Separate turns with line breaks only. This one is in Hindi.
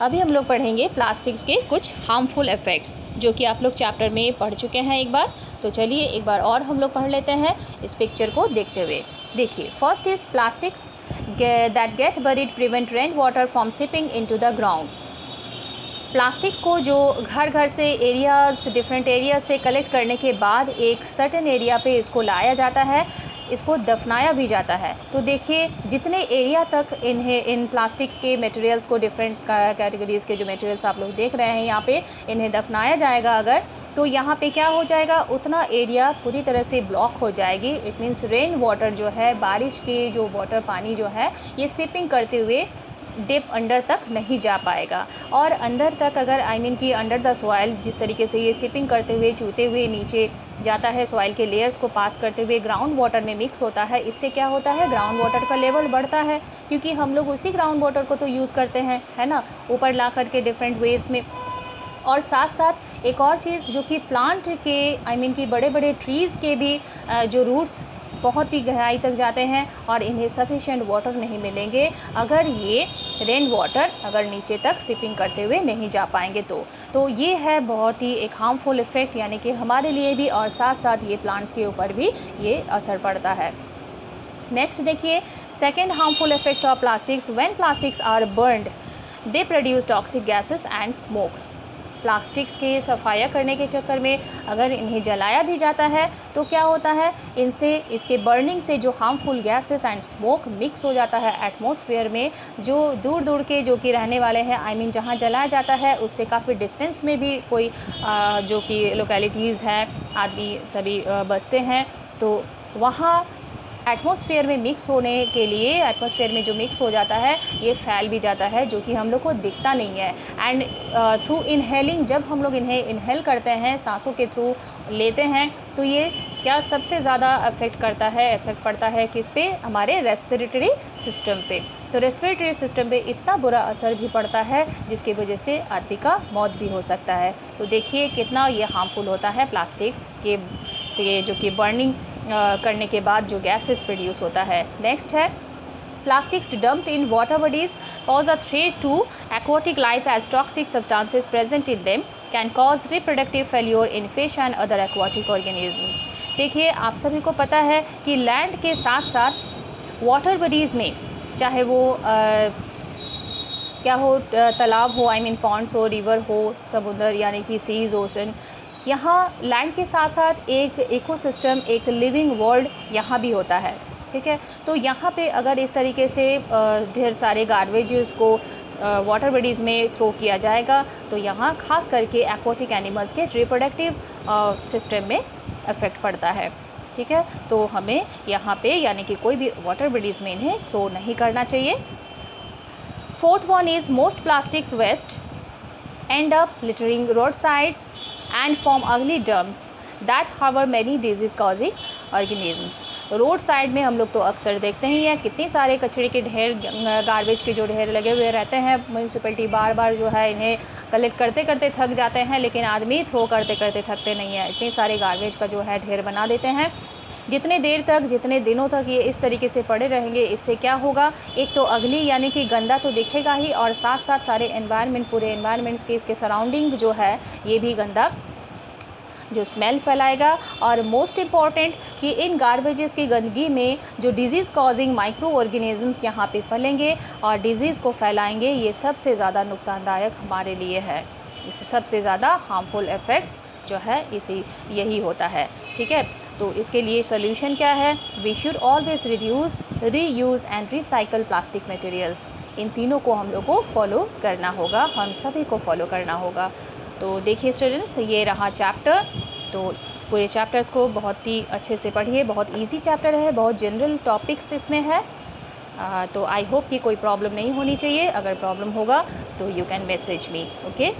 अभी हम लोग पढ़ेंगे प्लास्टिक्स के कुछ हार्मफुल इफ़ेक्ट्स, जो कि आप लोग चैप्टर में पढ़ चुके हैं एक बार। तो चलिए एक बार और हम लोग पढ़ लेते हैं इस पिक्चर को देखते हुए। देखिए, first is plastics that get buried prevent rain water from sipping into the ground. Plastics को जो घर घर से एरियाज़ डिफरेंट एरियाज से कलेक्ट करने के बाद एक सर्टेन एरिया पे इसको लाया जाता है, इसको दफनाया भी जाता है। तो देखिए, जितने एरिया तक इन प्लास्टिक्स के मटेरियल्स को, डिफरेंट कैटेगरीज़ के जो मटेरियल्स आप लोग देख रहे हैं यहाँ पे, इन्हें दफनाया जाएगा अगर, तो यहाँ पे क्या हो जाएगा, उतना एरिया पूरी तरह से ब्लॉक हो जाएगी। इट मीन्स रेन वाटर जो है, बारिश के जो वाटर पानी जो है, ये सिपिंग करते हुए डिप अंडर तक नहीं जा पाएगा। और अंदर तक अगर कि अंडर द सॉइल, जिस तरीके से ये सिपिंग करते हुए, चूते हुए नीचे जाता है, सॉइल के लेयर्स को पास करते हुए ग्राउंड वाटर में मिक्स होता है, इससे क्या होता है, ग्राउंड वाटर का लेवल बढ़ता है, क्योंकि हम लोग उसी ग्राउंड वाटर को तो यूज़ करते हैं, है ना, ऊपर ला करके डिफरेंट वेज में। और साथ साथ एक और चीज़ जो कि प्लांट के कि बड़े बड़े ट्रीज़ के भी जो रूट्स बहुत ही गहराई तक जाते हैं और इन्हें सफिशेंट वाटर नहीं मिलेंगे अगर ये रेन वाटर अगर नीचे तक सिपिंग करते हुए नहीं जा पाएंगे। तो ये है बहुत ही एक हार्मफुल इफ़ेक्ट, यानी कि हमारे लिए भी और साथ साथ ये प्लांट्स के ऊपर भी ये असर पड़ता है। नेक्स्ट देखिए, second harmful effect of plastics, when plastics are burned they produce toxic gases and smoke. Plastics के सफाया करने के चक्कर में अगर इन्हें जलाया भी जाता है तो क्या होता है, इनसे, इसके बर्निंग से जो harmful gases and smoke mix हो जाता है एटमॉस्फेयर में। जो दूर दूर के जो कि रहने वाले हैं, जहाँ जलाया जाता है उससे काफ़ी डिस्टेंस में भी कोई जो कि लोकेलिटीज़ हैं, आदमी सभी बसते हैं, तो वहाँ एटमॉस्फेयर में मिक्स होने के लिए, एटमॉस्फेयर में जो मिक्स हो जाता है ये फैल भी जाता है, जो कि हम लोग को दिखता नहीं है। एंड थ्रू इनहेलिंग, जब हम लोग इन्हें इनहेल करते हैं, सांसों के थ्रू लेते हैं, तो ये क्या सबसे ज़्यादा इफ़ेक्ट पड़ता है किस पे, हमारे रेस्पिरेटरी सिस्टम पे। तो रेस्पिरेटरी सिस्टम पे इतना बुरा असर भी पड़ता है जिसकी वजह से आदमी का मौत भी हो सकता है। तो देखिए कितना ये हार्मफुल होता है प्लास्टिक्स के से, जो कि बर्निंग करने के बाद जो गैसेस प्रोड्यूस होता है। नेक्स्ट है, plastics dumped in water bodies pose a threat to aquatic life as toxic substances present in them can cause reproductive failure in fish and other aquatic organisms। देखिए, आप सभी को पता है कि लैंड के साथ साथ वाटर बॉडीज़ में, चाहे वो क्या हो, तालाब हो, पॉन्ड्स हो, रिवर हो, समुद्र यानी कि सीज, ओशन, यहाँ लैंड के साथ साथ एक इकोसिस्टम, एक लिविंग वर्ल्ड यहाँ भी होता है। ठीक है, तो यहाँ पे अगर इस तरीके से ढेर सारे गार्बेजेस को वाटर बॉडीज़ में थ्रो किया जाएगा तो यहाँ खास करके एक्वाटिक एनिमल्स के रिप्रोडक्टिव सिस्टम में इफ़ेक्ट पड़ता है। ठीक है, तो हमें यहाँ पे यानी कि कोई भी वाटर बॉडीज़ में इन्हें थ्रो नहीं करना चाहिए। Fourth one is most plastics waste end up littering roadsides and form ugly dumps that harbor many disease causing organisms। Road side में हम लोग तो अक्सर देखते ही हैं, कितनी सारे कचरे के ढेर, गार्बेज के जो ढेर लगे हुए रहते हैं। म्यूनसिपैलिटी बार बार जो है इन्हें कलेक्ट करते करते थक जाते हैं, लेकिन आदमी थ्रो करते करते थकते नहीं है, इतने सारे गार्बेज का जो है ढेर बना देते हैं। जितने देर तक, जितने दिनों तक ये इस तरीके से पड़े रहेंगे, इससे क्या होगा, एक तो अगली यानी कि गंदा तो दिखेगा ही, और साथ साथ सारे एनवायरनमेंट, पूरे एनवायरनमेंट्स के, इसके सराउंडिंग जो है ये भी गंदा जो स्मेल फैलाएगा। और मोस्ट इम्पॉर्टेंट कि इन गार्बेजेस की गंदगी में जो डिज़ीज़ कॉजिंग माइक्रो ऑर्गेनिज़म्स यहाँ पे फैलेंगे और डिज़ीज़ को फैलाएंगे, ये सबसे ज़्यादा नुकसानदायक हमारे लिए है। इससे सबसे ज़्यादा हार्मफुल इफ़ेक्ट्स जो है यही होता है। ठीक है, तो इसके लिए सोल्यूशन क्या है, we should always reduce, reuse and recycle plastic materials. इन तीनों को हम लोग को फॉलो करना होगा, हम सभी को फॉलो करना होगा। तो देखिए स्टूडेंट्स, ये रहा चैप्टर। तो पूरे चैप्टर्स को बहुत ही अच्छे से पढ़िए, बहुत इजी चैप्टर है, बहुत जनरल टॉपिक्स इसमें है। तो आई होप कि कोई प्रॉब्लम नहीं होनी चाहिए। अगर प्रॉब्लम होगा तो you can message me. Okay.